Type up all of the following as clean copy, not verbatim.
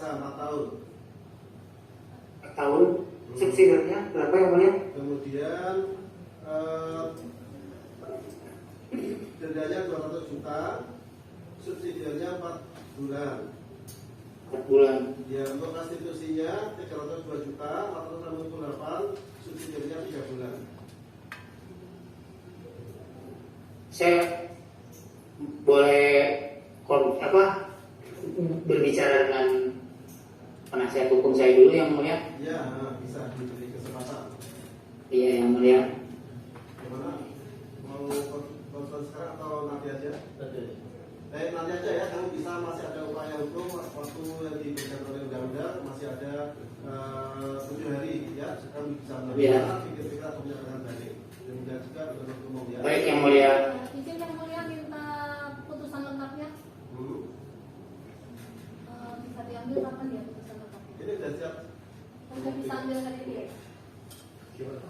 bisa 4 tahun. 4 tahun. Subsidinya berapa yang mulia? Kemudian dendanya 200 juta, subsidinya 4 bulan. 4 bulan. Ya, untuk restitusinya 302 juta, 468, subsidinya 3 bulan. Saya boleh berbicara dengan penasihat hukum saya dulu yang mulia? Ya, bisa diberi kesempatan. Iya yang mulia. Gimana? Mau konsul sekarang atau nanti aja? Nanti aja ya, kamu bisa, masih ada upaya hukum, waktu yang diberikan oleh undang-undang masih ada 7 hari ya, kamu bisa melakukan pikir-pikir atau menyatakan banding. Demikian juga untuk umum ya. Baik yang mulia. Izin yang mulia minta putusan lengkapnya. Bisa diambil kapan ya putusan lengkapnya? Ini sudah siap. Sudah bisa ambil hari ini ya? Gimana?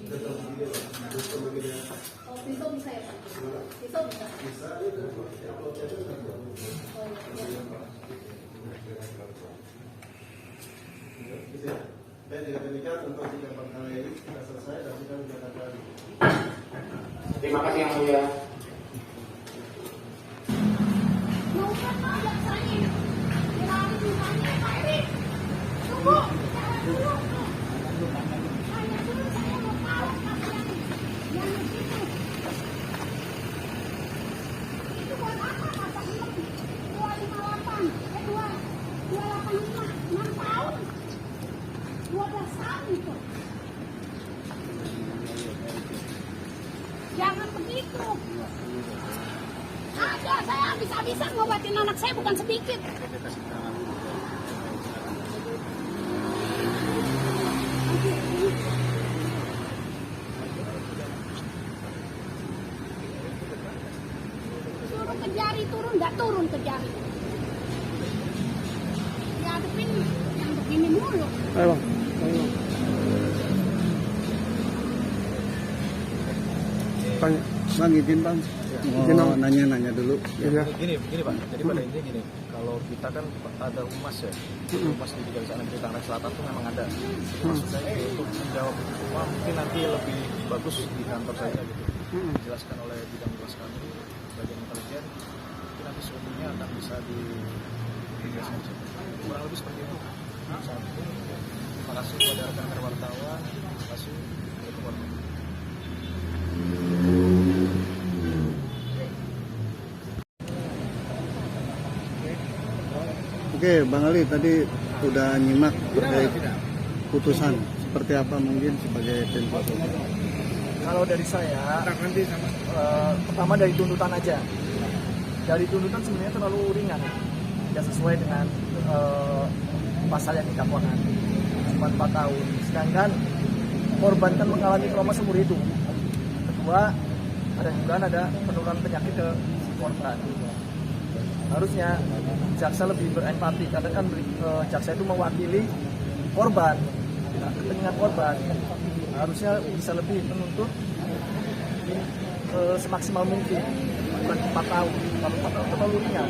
Sudah terbukti ya, Pak. Oh, besok bisa ya Pak? Besok bisa? Bisa, ini sudah upload aja sudah. Oh iya. Bisa. Baik, dengan demikian untuk sidang perkara ini sudah selesai dan kita menyatakan. Terima kasih yang mulia. Mau kan ajak saya? Berani dimana Pak Erik? Tunggu, jangan dulu. Saya dulu, saya mau tahu yang itu. Itu buat apa kata bilang 258, 285, 6 tahun. 12 tahun itu. Jangan begitu. Ada, saya habis-habisan ngobatin anak saya bukan sedikit. Suruh ke jari turun, nggak turun ke jari. Dihadapin yang begini mulu. Ayo bang. Tanya, bang izin bang. Mau nanya dulu. Ya. Gini Pak, jadi pada intinya gini, kalau kita kan ada humas ya, humas di Kejaksaan Negeri Tangerang Selatan itu memang ada. Maksud saya untuk menjawab itu semua mungkin nanti lebih bagus di kantor saja gitu. Dijelaskan oleh bidang tugas kami, bagian intelijen, mungkin nanti semuanya akan bisa dijelaskan. Kurang lebih seperti itu. Terima kasih kepada rekan-rekan wartawan, terima kasih untuk wartawan. Oke, Bang Ali tadi udah nyimak terkait putusan seperti apa mungkin sebagai tim kuasa hukum. Kalau dari saya, pertama dari tuntutan aja. Dari tuntutan sebenarnya terlalu ringan, tidak sesuai dengan pasal yang didakwakan. Cuma 4 tahun. Sedangkan korban kan mengalami trauma seumur hidup. Kedua, ada penurunan penyakit ke korban. Harusnya jaksa lebih berempati karena kan jaksa itu mewakili korban, kepentingan korban. Harusnya bisa lebih menuntut semaksimal mungkin, bukan 4 tahun. Kalau 4 tahun terlalu ringan.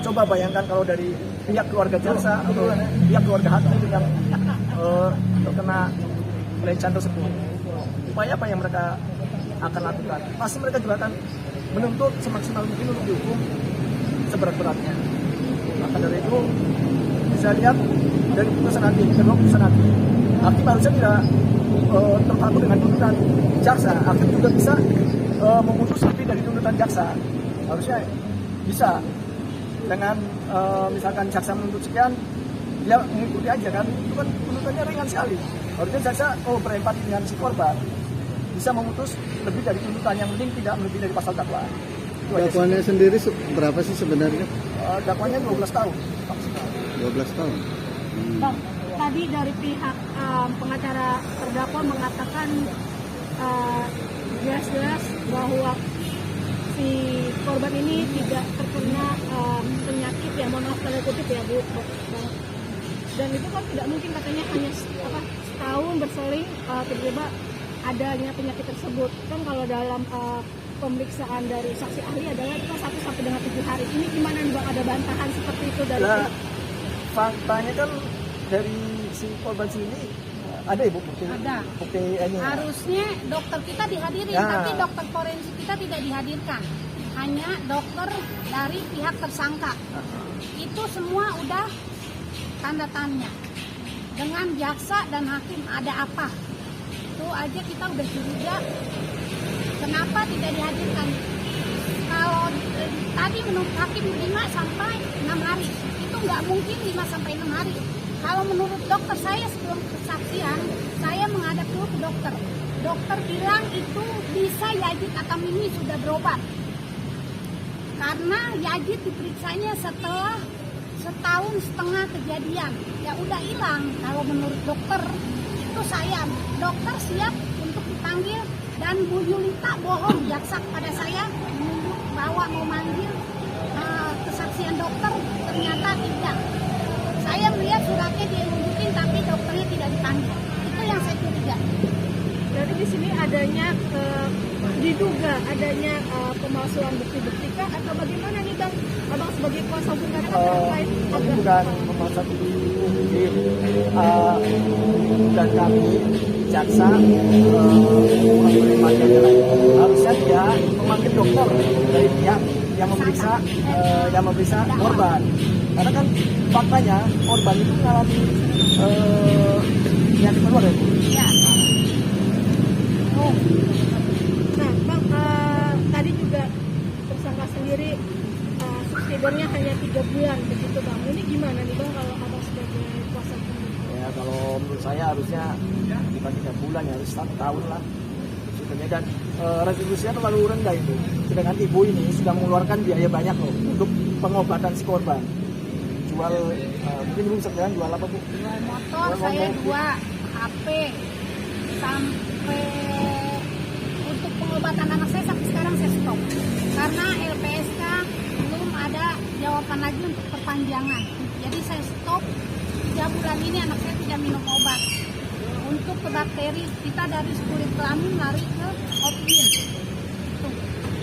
Coba bayangkan kalau dari pihak keluarga jaksa atau pihak keluarga hakim yang terkena pelecehan tersebut, upaya apa yang mereka akan lakukan? Pasti mereka juga akan menuntut semaksimal mungkin untuk dihukum seberat-beratnya. Maka dari itu bisa lihat dari putusan hakim, kedua putusan hakim. Hakim harusnya tidak terpaku dengan tuntutan jaksa. Hakim juga bisa memutus lebih dari tuntutan jaksa. Harusnya bisa dengan misalkan jaksa menuntut sekian, dia mengikuti aja kan. Itu kan tuntutannya ringan sekali. Harusnya jaksa berempati dengan si korban, bisa memutus lebih dari tuntutan yang penting tidak melebihi dari pasal dakwaan. Dakwaannya sendiri berapa sih sebenarnya? Dakwaannya 12 tahun. 12 tahun. Bang, tadi dari pihak pengacara terdakwa mengatakan jelas-jelas bahwa si korban ini tidak terkena penyakit ya, mohon maaf tanda kutip ya Bu. Dan itu kan tidak mungkin katanya hanya setahun berseling tiba-tiba adanya penyakit tersebut. Kan kalau dalam pemeriksaan dari saksi ahli adalah itu 1 sampai dengan 7 hari. Ini gimana nih Bang, ada bantahan seperti itu dari faktanya kan dari si korban sini ada ibu bukti? Ada. Bukti ini. Harusnya dokter kita dihadirin, Ya. tapi dokter forensik kita tidak dihadirkan. Hanya dokter dari pihak tersangka. Itu semua udah tanda tanya. Dengan jaksa dan hakim ada apa? Itu aja kita udah curiga. Kenapa tidak dihadirkan? Kalau tadi menurut hakim 5 sampai 6 hari. Itu nggak mungkin 5 sampai 6 hari. Kalau menurut dokter saya sebelum kesaksian, saya menghadap dulu ke dokter. Dokter bilang itu bisa Yazid atau Mimi sudah berobat. Karena Yazid diperiksanya setelah 1,5 tahun kejadian. Ya udah hilang. Kalau menurut dokter, itu saya. Dokter siap untuk dipanggil dan Bu Yulita bohong jaksa pada saya menunjuk bahwa mau manggil kesaksian dokter, ternyata tidak. Saya melihat suratnya dia nunjukin tapi dokternya tidak dipanggil. Itu yang saya curiga. Berarti di sini adanya diduga adanya pemalsuan bukti-bukti kah atau bagaimana nih Bang? Abang sebagai kuasa hukum kan terkait bukan pemalsuan bukti, dan kami jaksa harusnya dia memanggil dokter dari pihak yang memeriksa korban. Karena kan faktanya korban itu mengalami penyakit menular ya. Ya. Nah, Bang, tadi juga tersangka sendiri subsidiarnya hanya 3 bulan begitu Bang. Ini gimana nih Bang kalau Abang sebagai kuasa hukum? Ya kalau menurut saya harusnya bukan 3 bulan ya, harus 1 tahun lah. Sebenarnya dan retribusinya terlalu rendah itu. Sedangkan ibu ini sudah mengeluarkan biaya banyak loh untuk pengobatan si korban. Jual mungkin ibu sekarang jual apa Bu? Jual motor, saya 2 HP sampai untuk pengobatan anak saya sampai sekarang saya stop karena LPSK belum ada jawaban lagi untuk perpanjangan. Jadi saya stop 3 bulan ini anak saya tidak minum obat. Untuk ke bakteri kita dari kulit kelamin lari ke opin.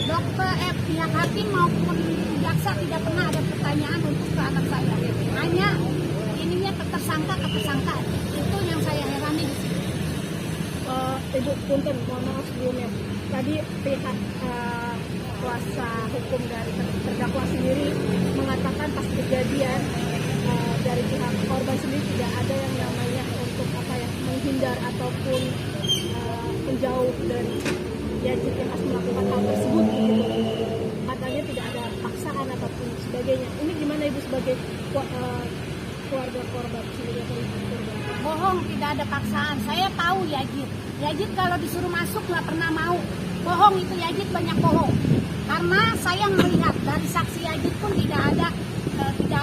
Dokter pihak hakim maupun jaksa tidak pernah ada pertanyaan untuk ke anak saya. Hanya ininya tersangka ke tersangka. Itu yang saya herani di sini. Ibu punten, mohon maaf sebelumnya. Tadi pihak kuasa hukum dari terdakwa sendiri mengatakan pas kejadian dari pihak korban sendiri tidak ada yang namanya untuk menghindar ataupun menjauh dari Yazid yang harus melakukan hal tersebut gitu. Katanya tidak ada paksaan ataupun sebagainya. Ini gimana Ibu sebagai keluarga korban sebagai korban? Bohong, tidak ada paksaan. Saya tahu Yazid. Yazid kalau disuruh masuk nggak pernah mau. Bohong itu Yazid, banyak bohong. Karena saya melihat dari saksi Yazid pun tidak ada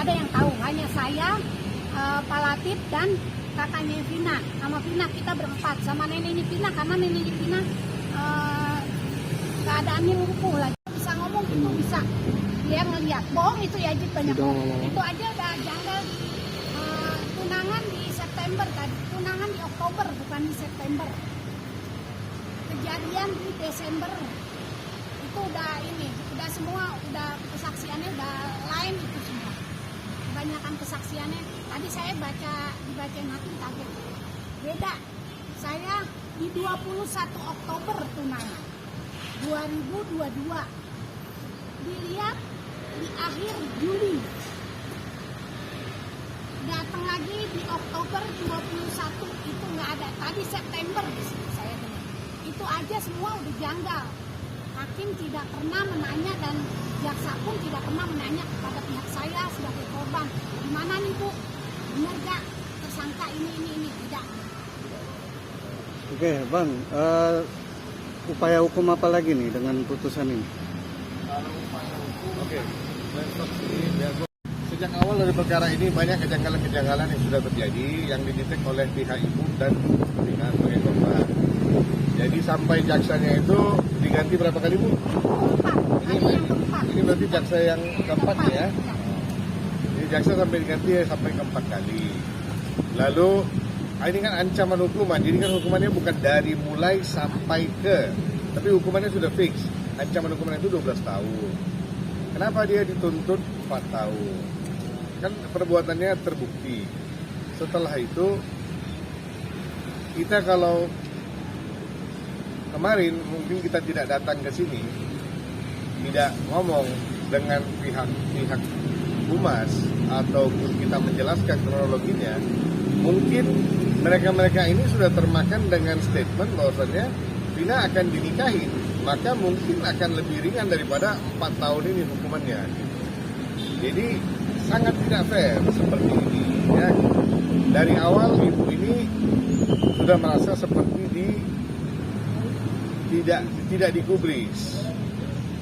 yang tahu. Hanya saya, Pak Latif dan kakaknya Vina. Sama Vina kita berempat. Sama neneknya Vina karena neneknya Vina keadaannya lumpuh lagi. Bisa ngomong itu bisa. Dia ngelihat. Bohong itu Yazid banyak bohong. Itu aja udah janggal. Tunangan di September tadi. Tunangan di Oktober bukan di September. Kejadian di Desember. Itu udah semua udah kesaksiannya udah lain itu semua. Kebanyakan kesaksiannya tadi saya dibacain hakim kaget. Beda. Saya di 21 Oktober tunangan 2022. Dilihat di akhir Juli. Datang lagi di Oktober 21 itu nggak ada. Tadi September di situ saya dengar. Itu aja semua udah janggal. Hakim tidak pernah menanya dan jaksa pun tidak pernah menanya kepada pihak saya sebagai korban. Gimana nih Bu? Benar gak tersangka ini? Tidak. Oke, Bang, upaya hukum apa lagi nih dengan putusan ini? Oke, sejak awal dari perkara ini banyak kejanggalan-kejanggalan yang sudah terjadi yang didetek oleh pihak ibu dan pihak sebagai korban. Jadi sampai jaksanya itu diganti berapa kali Bu? Ini berarti jaksa yang keempat ya? Jadi jaksa sampai diganti sampai keempat kali. Lalu ini kan ancaman hukuman, jadi kan hukumannya bukan dari mulai sampai ke, tapi hukumannya sudah fix. Ancaman hukuman itu 12 tahun. Kenapa dia dituntut 4 tahun? kan perbuatannya terbukti. Setelah itu kita kalau kemarin mungkin kita tidak datang ke sini, tidak ngomong dengan pihak humas ataupun kita menjelaskan kronologinya, mungkin mereka ini sudah termakan dengan statement bahwasannya Vina akan dinikahi, maka mungkin akan lebih ringan daripada 4 tahun ini hukumannya. Jadi sangat tidak fair seperti ini ya. Dari awal ibu ini sudah merasa seperti tidak digubris.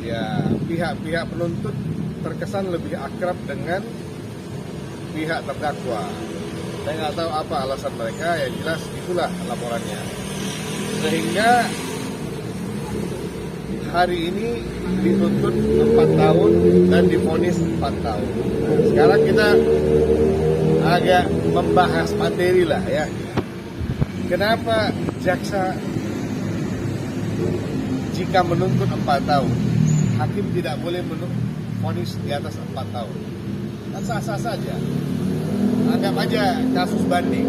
Ya, pihak penuntut terkesan lebih akrab dengan pihak terdakwa. Saya nggak tahu apa alasan mereka, yang jelas itulah laporannya. Sehingga hari ini dituntut 4 tahun dan divonis 4 tahun. Sekarang kita agak membahas materi lah ya. Kenapa jaksa jika menuntut 4 tahun, hakim tidak boleh vonis di atas 4 tahun? Kan sah-sah saja. Anggap aja kasus banding.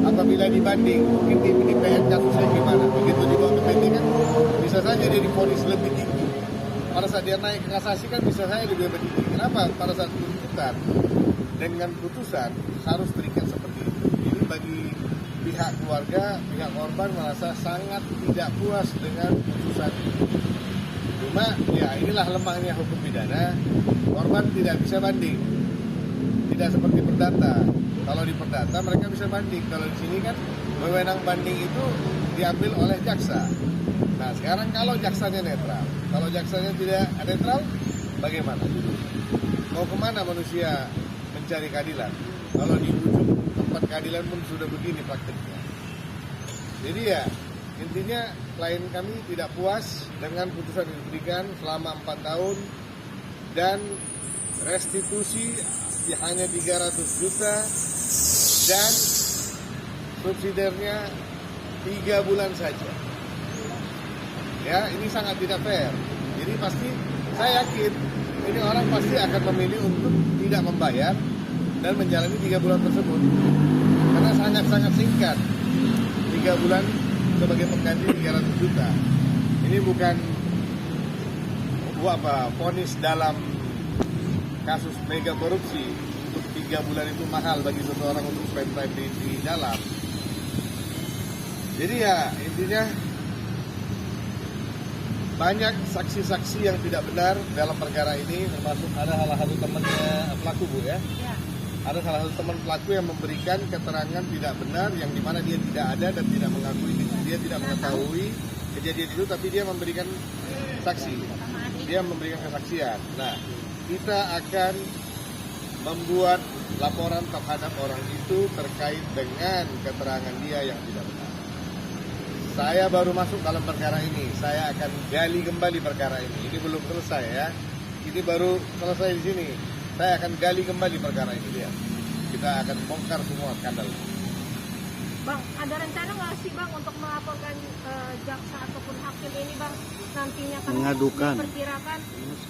Apabila dibanding, mungkin di PN kasusnya gimana? Begitu dibawa ke PT kan bisa saja dia divonis lebih tinggi. Pada saat dia naik ke kasasi kan bisa saja lebih tinggi. Kenapa? Pada saat tuntutan dengan putusan harus terikat seperti itu. Jadi bagi pihak keluarga, pihak korban merasa sangat tidak puas dengan putusan itu. Cuma ya inilah lemahnya hukum pidana, korban tidak bisa banding. Tidak seperti perdata. Kalau di perdata mereka bisa banding. Kalau di sini kan wewenang banding itu diambil oleh jaksa. Nah sekarang kalau jaksanya netral, kalau jaksanya tidak netral, bagaimana? Mau kemana manusia mencari keadilan? Kalau di ujung tempat keadilan pun sudah begini praktiknya. Jadi ya intinya klien kami tidak puas dengan putusan yang diberikan selama 4 tahun dan restitusi hanya 300 juta dan subsidiarnya 3 bulan saja. Ya, ini sangat tidak fair. Jadi pasti saya yakin ini orang pasti akan memilih untuk tidak membayar dan menjalani 3 bulan tersebut. Karena sangat-sangat singkat. 3 bulan sebagai pengganti 300 juta. Ini bukan vonis dalam kasus mega korupsi. Untuk 3 bulan itu mahal bagi seseorang untuk spend time di dalam. Jadi ya intinya banyak saksi-saksi yang tidak benar dalam perkara ini, termasuk ada salah satu temannya pelaku Bu ya. Ada salah satu teman pelaku yang memberikan keterangan tidak benar yang dimana dia tidak ada dan tidak mengakui, dia tidak mengetahui kejadian itu, tapi dia memberikan saksi, dia memberikan kesaksian. Nah, kita akan membuat laporan terhadap orang itu terkait dengan keterangan dia yang tidak benar. Saya baru masuk dalam perkara ini, saya akan gali kembali perkara ini. Ini belum selesai ya, ini baru selesai di sini. Saya akan gali kembali perkara ini dia. Kita akan bongkar semua skandal. Bang, ada rencana nggak sih Bang untuk melaporkan jaksa ataupun hakim ini Bang nantinya kan mengadukan diperkirakan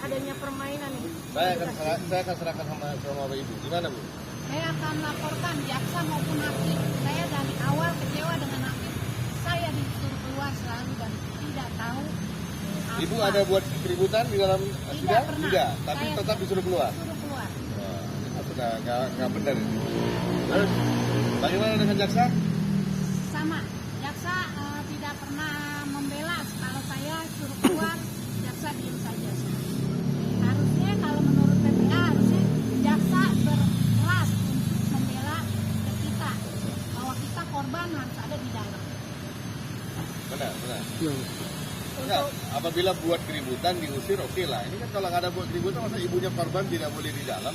adanya permainan nih? Saya akan serahkan sama Ibu. Gimana Bu? Saya akan laporkan jaksa maupun hakim. Saya dari awal kecewa dengan hakim. Saya disuruh keluar selalu dan tidak tahu apa. Ibu ada buat keributan di dalam sidang? Pernah. Tidak, tapi Saya tetap disuruh keluar. Disuruh keluar. Wah, sudah nggak benar ini. Terus, bagaimana dengan jaksa? Sama, jaksa tidak pernah membela. Kalau saya suruh keluar, jaksa diam saja. Harusnya kalau menurut PPA harusnya jaksa berkelas untuk membela kita bahwa kita korban harus ada di dalam. Benar. Enggak, apabila buat keributan diusir oke lah. Ini kan kalau nggak ada buat keributan masa ibunya korban tidak boleh di dalam?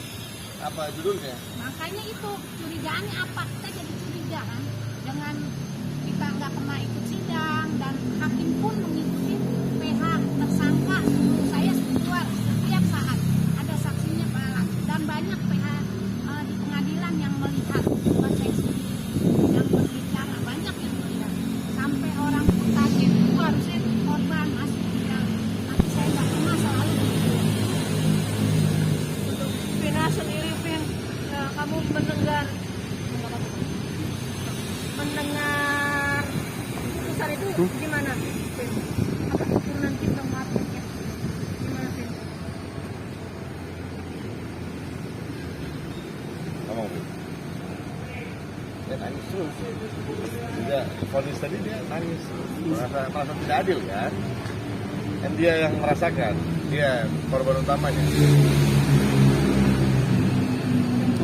Apa judulnya? Makanya itu curigaannya apa? Kita jadi curiga kan dengan kita nggak pernah ikut sidang dan hakim pun mengikuti PH tersangka suruh saya keluar setiap saat ada saksinya Pak dan banyak PH di pengadilan yang melihat bukan saya sendiri yang berbicara banyak yang melihat sampai orang pun kaget itu harusnya korban masuk sidang tapi saya nggak pernah selalu Untuk Vina sendiri mendengar putusan itu gimana? Vin? Apa turunan kita maafnya? Gimana Vin? Ngomong. Dia nangis terus. Dia vonis tadi dia nangis, merasa tidak adil kan? Kan dia yang merasakan, dia korban utamanya.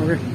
Oke.